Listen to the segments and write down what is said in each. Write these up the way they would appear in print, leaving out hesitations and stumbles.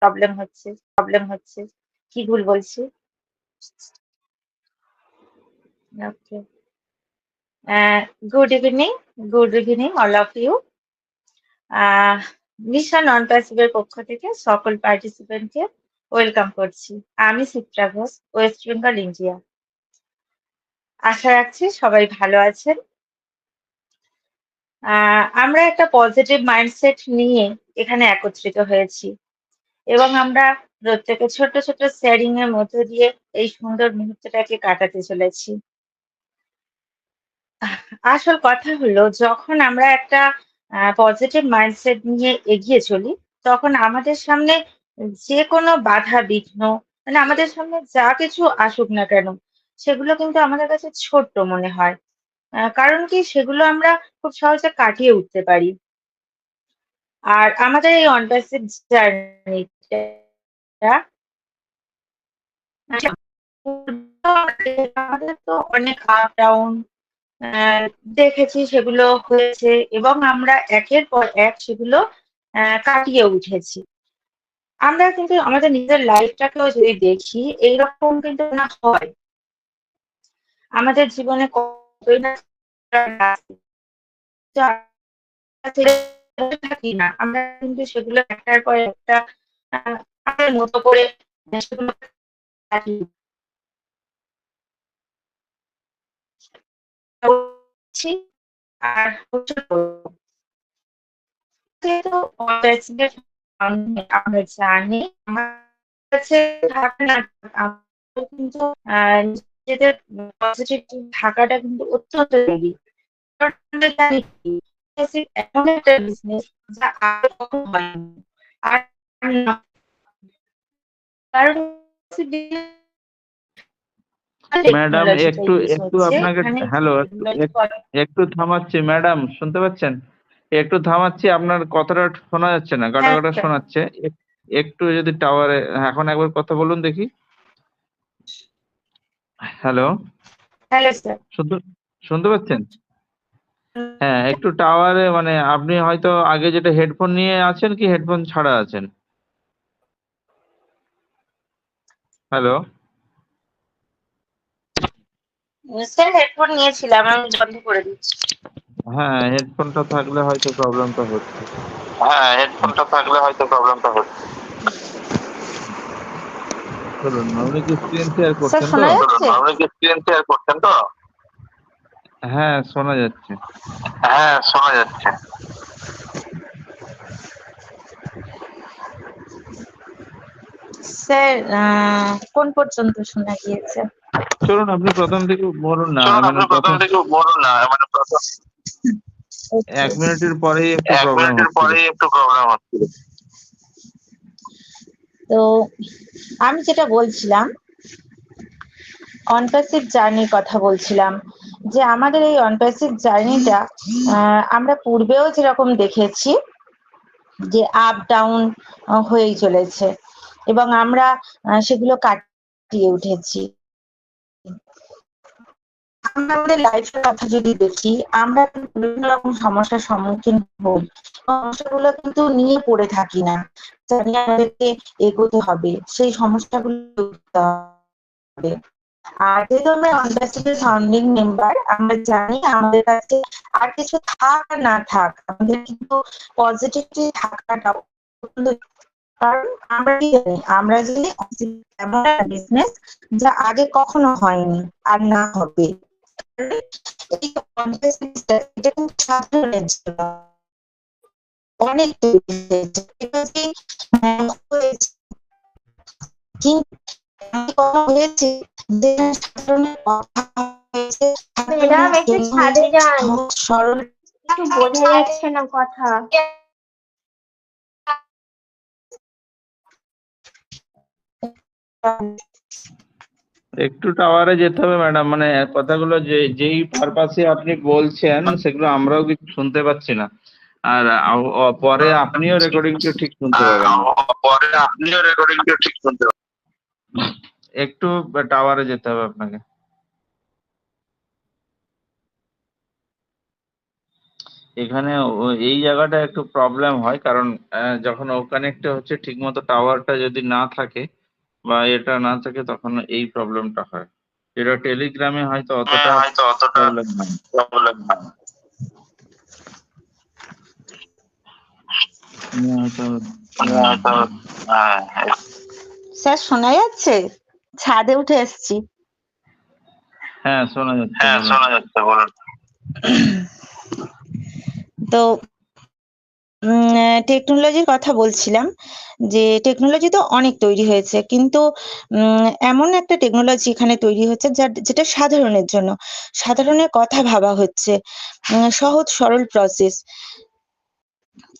Problem হচ্ছে কি ভুল বলছি? Okay. Good evening all of you. Mission non প্যাসিভের পক্ষ থেকে সকল পার্টিসিপেন্টকে ওয়েলকাম করছি। আমি চিত্রা ঘোষ, ওয়েস্ট বেঙ্গল, ইন্ডিয়া। আশা রাখছি সবাই ভালো আছেন। আমরা একটা পজিটিভ মাইন্ডসেট নিয়ে এখানে একত্রিত হয়েছি এবং আমরা প্রত্যেকে ছোট ছোট শেয়ারিং এর মধ্য দিয়ে এই সুন্দর মুহূর্তটাকে কাটাতে চলেছি। আসল কথা হলো, যখন আমরা একটা পজিটিভ মাইন্ডসেট নিয়ে এগিয়ে চলি, তখন আমাদের সামনে যে কোনো বাধা বিঘ্ন, মানে আমাদের সামনে যা কিছু আসুক না কেন, সেগুলো কিন্তু আমাদের কাছে ছোট্ট মনে হয়। কারণ কি, সেগুলো আমরা খুব সহজে কাটিয়ে উঠতে পারি। আর আমাদের এই অনপ্যাসিভ জার্নিটা আমাদের তো অনেক আপ ডাউন দেখেছি, সেগুলো হয়েছে এবং আমরা একের পর এক সেগুলো কাটিয়ে উঠেছি। আমরা কিন্তু আমাদের নিজের লাইফটাকেও যদি দেখি, এইরকম কিন্তু না হয়। আমাদের জীবনে কতই না থাকি না, আমরা কিন্তু সেগুলো একটার পর একটা আমাদের মতো করে সেগুলো কাটি। আর আমরা জানি আমার কাছে থাকা না থাকা, কিন্তু নিজেদের পজিটিভ থাকাটা কিন্তু অত্যন্ত জরুরি। কারণ আমরা জানি কি, এমন একটা বিজনেস যা আগে কখনো হয়নি। আর না, কারণ ম্যাডাম একটু টেকনোলজিটা একটু আপনাকে হ্যালো একটু থামাচ্ছি ম্যাডাম, শুনতে পাচ্ছেন? একটু থামাচ্ছি, আপনার কথাটা শোনা যাচ্ছে না, কাটা কাটা শোনাচ্ছে। একটু যদি টাওয়ারে, এখন একবার কথা বলুন দেখি। হ্যালো স্যার, শুনতে পাচ্ছেন? হ্যাঁ, একটু টাওয়ারে, মানে আপনি হয়তো আগে যেটা হেডফোন নিয়ে আছেন কি হেডফোন ছাড়া আছেন? হ্যালো স্যার হেডফোন নিয়েছিলাম, আমি বন্ধ করে দিচ্ছি। হ্যাঁ, হেডফোনটা থাকলে হয়তো প্রবলেমটা হচ্ছে। চলুন, আপনি কি স্ক্রিন শেয়ার করছেন তো? হ্যাঁ, শোনা যাচ্ছে। স্যার কোন পর্যন্ত শোনা গিয়েছে? চলুন আপনি প্রথম থেকে বলুন না, মানে প্রথম 1 মিনিটের পরেই একটু প্রবলেম হচ্ছিল। তো আমি যেটা বলছিলাম, অনপ্যাসিভ জার্নির কথা বলছিলাম, যে আমাদের এই অনপ্যাসিভ জার্নিটা আমরা পূর্বেও যেরকম দেখেছি যে আপ ডাউন হয়েই চলেছে এবং আমরা সেগুলো কাটিয়ে উঠেছি। আমরা আমাদের লাইফের কথা যদি দেখি, আমরা বিভিন্ন রকম সমস্যার সম্মুখীন হই। সমস্যাগুলো কিন্তু নিয়ে পড়ে থাকি না, জানি আমাদেরকে এগোতে হবে, সেই সমস্যাগুলো হবে। আর যেহেতু আমরা অনপ্যাসিভ ফাউন্ডিং মেম্বার, আমরা জানি আমাদের কাছে আর কিছু থাক আর না থাক, আমাদের কিন্তু পজিটিভলি থাকাটা অত্যন্ত, কারণ আমরা কি জানি, আমরা জানি এমন একটা বিজনেস যা আগে কখনো হয়নি আর না হবে। এই কনফিডেন্সটা, এটা কিন্তু সাধারণের জন্য অনেক তৈরি হয়েছে, এটা যে হয়েছে, কিন্তু হয়েছে যে সাধারণের কথা হয়েছে, ম্যাডাম একটু ছাদে যান, সরল, একটু বোঝা যাচ্ছে না কথা। একটু টাওয়ারে যেতে হবে ম্যাডাম, মানে কথাগুলো যেই পারপাসে আপনি বলছেন সেগুলো আমরাও কিছু শুনতে পাচ্ছি না। আর পরে আপনিও রেকর্ডিংটা ঠিক শুনতে পাবেন না। একটু টাওয়ারে যেতে হবে আপনাকে। এখানে এই জায়গাটা একটু প্রবলেম হয়, কারণ যখন ও কানেক্টে হচ্ছে ঠিকমতো টাওয়ারটা যদি না থাকে বা এটা না থাকে তখন এই প্রবলেমটা হয়, যেটা টেলিগ্রামে হয়তো অতটা প্রবলেম হয় না। তুমি হয়তো স্যার শোনা যাচ্ছে? ছাদে উঠে এসেছি। হ্যাঁ শোনা যাচ্ছে, বলুন। তো টেকনোলজির কথা বলছিলাম যে টেকনোলজি তো অনেক তৈরি হয়েছে, কিন্তু এমন একটা টেকনোলজি এখানে তৈরি হচ্ছে যেটা সাধারণের জন্য, সাধারণের কথা ভাবা হচ্ছে, সহজ সরল প্রসেস।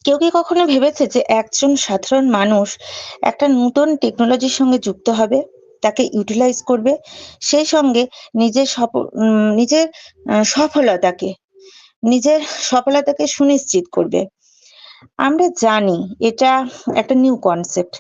কেউ কি কখনো ভেবেছে যে একজন সাধারণ মানুষ একটা নতুন টেকনোলজির সঙ্গে যুক্ত হবে, তাকে ইউটিলাইজ করবে, সেই সঙ্গে নিজের সফলতাকে সুনিশ্চিত করবে? আমরা জানি এটা একটা নিউ কনসেপ্ট,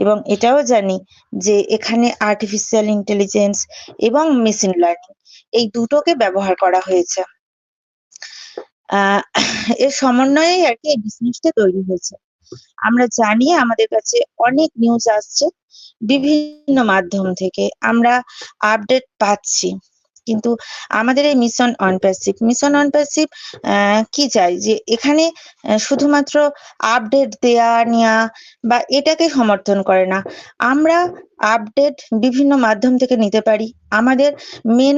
এবং এটাও জানি যে এখানে আর্টিফিশিয়াল ইন্টেলিজেন্স এবং মেশিন লার্নিং এই দুটোকে ব্যবহার করা হয়েছে। এর সমন্বয়েই আর কি এই বিজনেসটা তৈরি হয়েছে। আমরা জানি আমাদের কাছে অনেক নিউজ আসছে বিভিন্ন মাধ্যম থেকে, আমরা আপডেট পাচ্ছি, কিন্তু আমাদের এই মিশন অন প্যাসিভ কি চাই যে এখানে শুধুমাত্র আপডেট দেয়া নেয়া বা এটাকে সমর্থন করে না। আমরা আপডেট বিভিন্ন মাধ্যম থেকে নিতে পারি। আমাদের মেন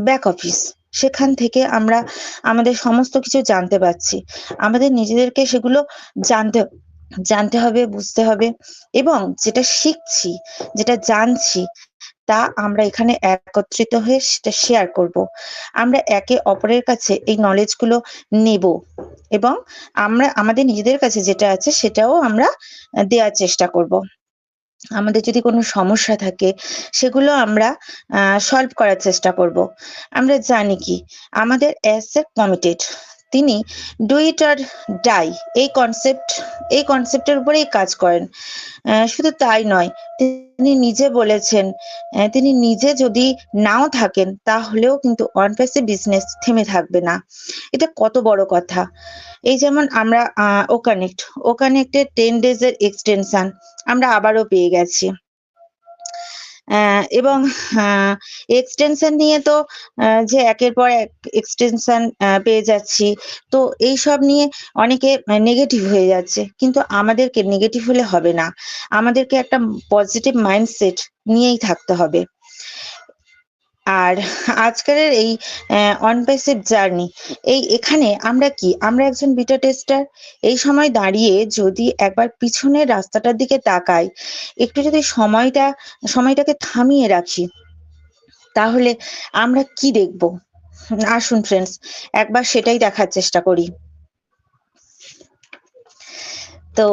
ব্যাক অফিস, সেখান থেকে আমরা আমাদের সমস্ত কিছু জানতে পারছি। আমাদের নিজেদেরকে সেগুলো জানতে জানতে হবে, বুঝতে হবে, এবং যেটা শিখছি, যেটা জানছি, তা আমরা এখানে একত্রিত হয়ে সেটা শেয়ার করব। আমরা একে অপরের কাছে এই নলেজ গুলো নেব, এবং আমরা আমাদের নিজেদের কাছে যেটা আছে সেটাও আমরা দেওয়ার চেষ্টা করব। আমাদের যদি কোনো সমস্যা থাকে সেগুলো আমরা সলভ করার চেষ্টা করব। আমরা জানি কি আমাদের অ্যাজ কমিটেড, তিনি ডু ইট অর ডাই এই কনসেপ্টের উপরেই কাজ করেন। শুধু তাই নয়, তিনি নিজে বলেছেন, তিনি নিজে যদি নাও থাকেন তাহলেও কিন্তু অন প্যাসিভ বিজনেস থেমে থাকবে না। এটা কত বড় কথা! এই যেমন আমরা ও কানেক্টের 10 days এর এক্সটেনশন আমরা আবারও পেয়ে গেছি, এবং এক্সটেনশন নিয়ে তো যে একের পর এক এক্সটেনশন পেয়ে যাচ্ছি, তো এইসব নিয়ে অনেকে নেগেটিভ হয়ে যাচ্ছে, কিন্তু আমাদেরকে নেগেটিভ হলে হবে না, আমাদেরকে একটা পজিটিভ মাইন্ডসেট নিয়েই থাকতে হবে। আর আজকালের এই অনপ্যাসিভ জার্নি, এখানে আমরা একজন বিটা টেস্টার। এই সময় দাঁড়িয়ে যদি একবার পিছনের রাস্তাটার দিকে তাকাই, একটু যদি সময়টাকে থামিয়ে রাখি, তাহলে আমরা কি দেখব? আসুন ফ্রেন্ডস, একবার সেটাই দেখার চেষ্টা করি। তো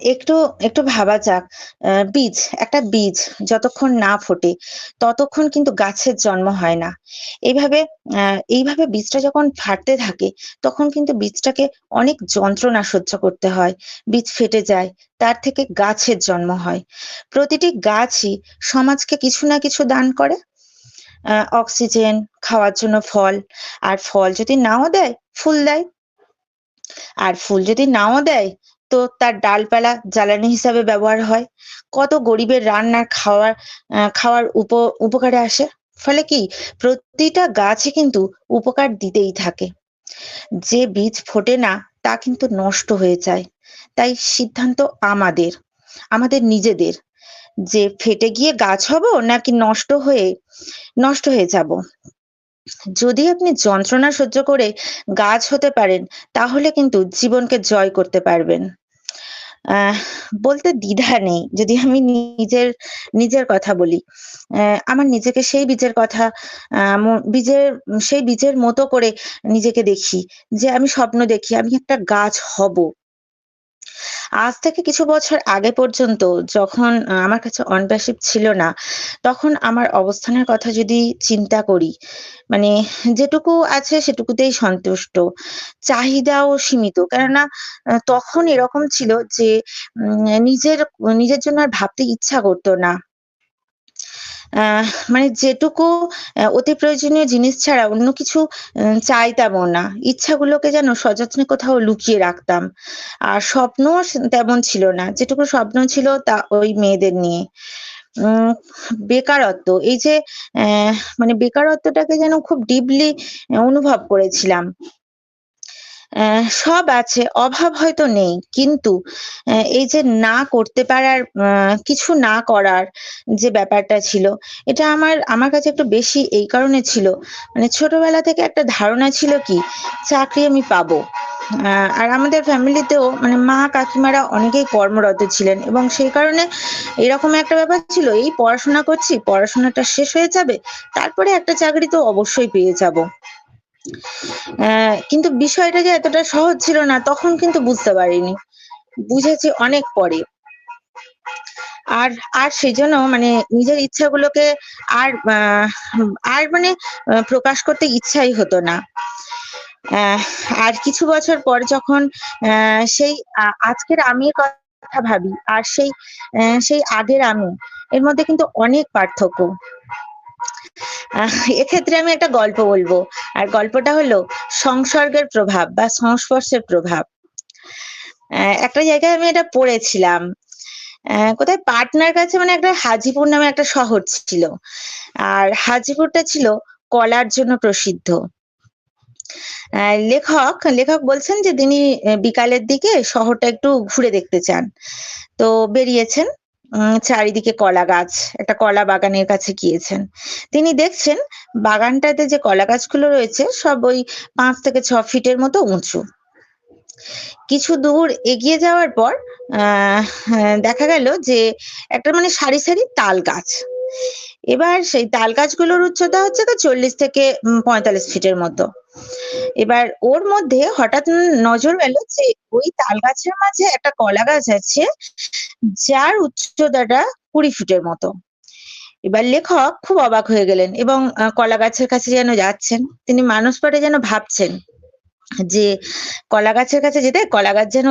একটু একটু ভাবা যাক, একটা বীজ যতক্ষণ না ফোটে ততক্ষণ কিন্তু গাছের জন্ম হয় না। এইভাবে বীজটা যখন ফাটতে থাকে তখন কিন্তু বীজটাকে অনেক যন্ত্রণা সহ্য করতে হয়, বীজ ফেটে যায়, তার থেকে গাছের জন্ম হয়। প্রতিটি গাছই সমাজকে কিছু না কিছু দান করে, অক্সিজেন, খাওয়ার জন্য ফল, আর ফল যদি নাও দেয় ফুল দেয়, আর ফুল যদি নাও দেয় তো তার ডালপালা জ্বালানি হিসাবে ব্যবহার হয়। কত গরিবের রান্নার খাওয়ার উপকারে আসে। ফলে কি প্রতিটা গাছে কিন্তু উপকার দিতেই থাকে। যে বীজ ফোটে না তা কিন্তু নষ্ট হয়ে যায়। তাই সিদ্ধান্ত আমাদের নিজেদের, যে ফেটে গিয়ে গাছ হব নাকি নষ্ট হয়ে যাব। যদি আপনি যন্ত্রণা সহ্য করে গাছ হতে পারেন, তাহলে কিন্তু জীবনকে জয় করতে পারবেন। বলতে দ্বিধা নেই, যদি আমি নিজের কথা বলি, আমার নিজেকে সেই বীজের মতো করে নিজেকে দেখি, যে আমি স্বপ্ন দেখি আমি একটা গাছ হব। আজ থেকে কিছু বছর আগে পর্যন্ত যখন আমার কাছে অনপ্যাসিভ ছিল না, তখন আমার অবস্থানের কথা যদি চিন্তা করি, মানে যেটুকু আছে সেটুকুতেই সন্তুষ্ট, চাহিদাও সীমিত। কেননা তখন এরকম ছিল যে নিজের জন্য আর ভাবতে ইচ্ছা করতো না। মানে যেটুকু অতি প্রয়োজনীয় জিনিস ছাড়া অন্য কিছু চাইতামও না। ইচ্ছাগুলোকে যেন সযত্নে কোথাও লুকিয়ে রাখতাম। আর স্বপ্নও তেমন ছিল না। যেটুকু স্বপ্ন ছিল তা ওই মেয়েদের নিয়ে। উম বেকারত্ব এই যে মানে বেকারত্বটাকে যেন খুব ডিপলি অনুভব করেছিলাম। সব আছে, অভাব হয়তো নেই। কিন্তু এই যে না করতে পারার কিছু না করার যে ব্যাপারটা ছিল, এটা আমার কাছে একটু বেশি এই কারণে ছিল, মানে ছোটবেলা থেকে একটা ধারণা ছিল কি চাকরি আমি পাবো। আর আমাদের ফ্যামিলিতেও মানে মা কাকিমারা অনেকেই কর্মরত ছিলেন এবং সেই কারণে এরকম একটা ব্যাপার ছিল, এই পড়াশোনা করছি, পড়াশোনাটা শেষ হয়ে যাবে, তারপরে একটা চাকরি তো অবশ্যই পেয়ে যাবো। কিন্তু বিষয়টা যে এতটা সহজ ছিল না তখন কিন্তু বুঝতে পারিনি। বুঝেছি অনেক পরে। আর আর সেজন্য মানে নিজের ইচ্ছাগুলোকে আর আর মানে প্রকাশ করতে ইচ্ছাই হতো না। আর কিছু বছর পর যখন সেই আজকের আমির কথা ভাবি আর সেই আগের আমি, এর মধ্যে কিন্তু অনেক পার্থক্য। এক্ষেত্রে আমি একটা গল্প বলবো। আর গল্পটা হলো সংসর্গের প্রভাব বা সংস্পর্শের প্রভাব। একটা জায়গায় আমি এটা পড়েছিলাম। কোথায় পাটনার কাছে মানে একটা হাজিপুর নামে একটা শহর ছিল। আর হাজিপুরটা ছিল কলার জন্য প্রসিদ্ধ। লেখক বলছেন যে তিনি বিকালের দিকে শহরটা একটু ঘুরে দেখতে চান। তো বেরিয়েছেন। চারিদিকে কলা গাছ, একটা কলা বাগানের কাছে গিয়েছেন। তিনি দেখছেন বাগানটাতে যে কলা গাছগুলো রয়েছে সব ওই ৫ থেকে ৬ ফিটের মতো উঁচু। কিছু দূর এগিয়ে যাওয়ার পর দেখা গেল যে একটা মানে সারি সারি তাল গাছ। এবার সেই তাল গাছগুলোর উচ্চতা হচ্ছে ৪০ থেকে ৪৫ ফিটের মতো। এবার ওর মধ্যে হঠাৎ নজর গেল যে ওই তাল গাছের মাঝে একটা কলা গাছ আছে যার উচ্চতাটা ২০ ফিটের মতো। এবার লেখক খুব অবাক হয়ে গেলেন এবং কলা গাছের কাছে যেন যাচ্ছেন। তিনি মানসপটে যেন ভাবছেন যে কলা গাছের কাছে যেতে কলা গাছ যেন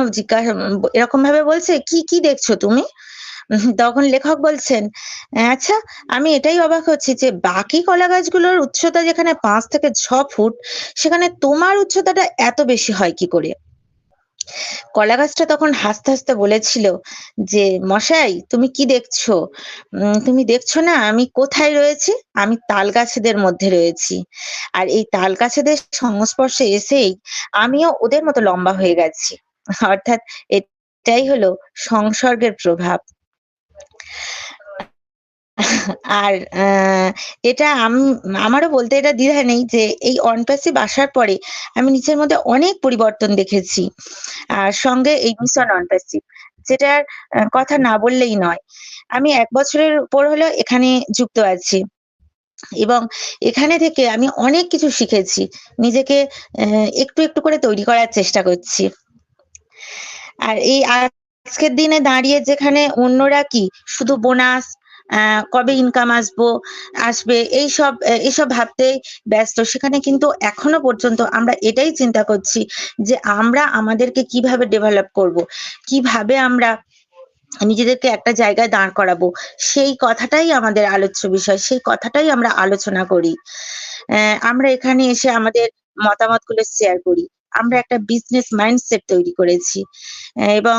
এরকম ভাবে বলছে, কি দেখছো তুমি? তখন লেখক বলছেন, আচ্ছা আমি এটাই অবাক হচ্ছি যে বাকি কলা গাছগুলোর উচ্চতা যেখানে ৫ থেকে ৬ ফুট, সেখানে তোমার উচ্চতাটা এত বেশি হয় কি করে? কলা গাছটা তখন হাসতে হাসতে বলেছিল যে মশাই তুমি কি দেখছো? তুমি দেখছো না আমি কোথায় রয়েছি? আমি তাল গাছেদের মধ্যে রয়েছি। আর এই তাল গাছেদের সংস্পর্শে এসেই আমিও ওদের মতো লম্বা হয়ে গেছি। অর্থাৎ এটাই হলো সংসর্গের প্রভাব। আর এটা আমারও বলতে এটা দ্বিধা নেই যে এই অনপ্যাসিভ আসার পরে আমি নিজের মধ্যে অনেক পরিবর্তন দেখেছি। আর সঙ্গে এই মিশন অনপ্যাসিভ যেটার কথা না বললেই নয়। আমি ১ বছরের উপর হলো এখানে যুক্ত আছি এবং এখানে থেকে আমি অনেক কিছু শিখেছি। নিজেকে একটু করে তৈরি করার চেষ্টা করছি। আর এই আজকের দিনে দাঁড়িয়ে যেখানে অন্যরা কি শুধু বোনাস, কবে ইনকাম আসবে এইসব ভাবতেই ব্যস্ত, সেখানে কিন্তু এখনো পর্যন্ত আমরা এটাই চিন্তা করছি যে আমরা আমাদেরকে কিভাবে ডেভেলপ করব, কিভাবে আমরা নিজেদেরকে একটা জায়গায় দাঁড় করাবো, সেই কথাটাই আমাদের আলোচ্য বিষয়, সেই কথাটাই আমরা আলোচনা করি। আমরা এখানে এসে আমাদের মতামতগুলো শেয়ার করি। আমরা একটা বিজনেস মাইন্ডসেট তৈরি করেছি এবং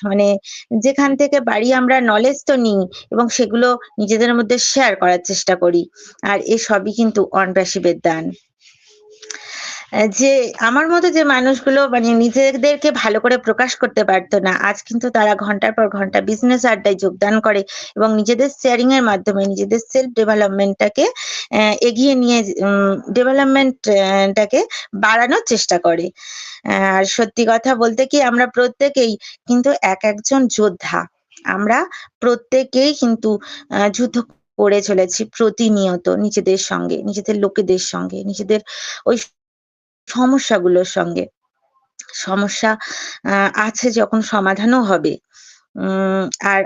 মানে যেখান থেকে পারি আমরা নলেজ তো নিই এবং সেগুলো নিজেদের মধ্যে শেয়ার করার চেষ্টা করি। আর এসবই কিন্তু অনপ্যাসিভের দান। যে আমার মতো যে মানুষগুলো মানে নিজেদেরকে ভালো করে প্রকাশ করতে পারতো না, আজ কিন্তু তারা ঘন্টার পর ঘন্টা বিজনেস আড্ডায় যোগদান করে এবং নিজেদের শেয়ারিং এর মাধ্যমে নিজেদের সেলফ ডেভেলপমেন্টটাকে এগিয়ে নিয়ে টাকে বাড়ানোর চেষ্টা করে। আর সত্যি কথা বলতে কি আমরা প্রত্যেকেই কিন্তু একজন যোদ্ধা। আমরা প্রত্যেকেই কিন্তু যুদ্ধ করে চলেছি প্রতিনিয়ত নিজেদের সঙ্গে, নিজেদের লোকেদের সঙ্গে, নিজেদের ওই সমস্যাগুলোর সঙ্গে। সমস্যা আছে যখন সমাধানও হবে। আর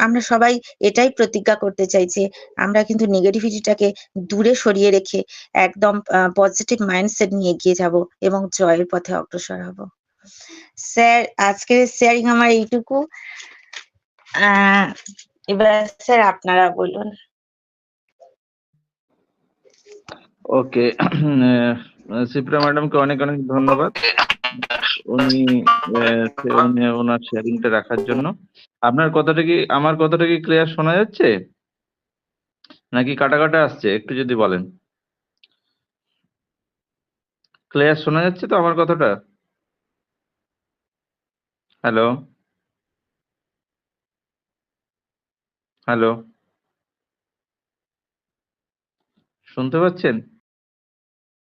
আমরা সবাই এটাই প্রতিজ্ঞা করতে চাই যে আমরা কিন্তু নেগেটিভিটিটাকে দূরে সরিয়ে রেখে একদম পজিটিভ মাইন্ডসেট নিয়ে এগিয়ে যাব এবং জয়ের পথে অগ্রসর হব। স্যার আজকের শেয়ারিং আমার এইটুকু। এবার স্যার আপনারা বলুন। ওকে, সিপ্রা ম্যাডামকে অনেক অনেক ধন্যবাদ উনি ওনার শেয়ারিংটা রাখার জন্য। আপনার কথাটা কি, আমার কথাটা কি ক্লিয়ার শোনা যাচ্ছে নাকি কাটা কাটা আসছে? একটু যদি বলেন। ক্লিয়ার শোনা যাচ্ছে তো আমার কথাটা? হ্যালো, হ্যালো, শুনতে পাচ্ছেন?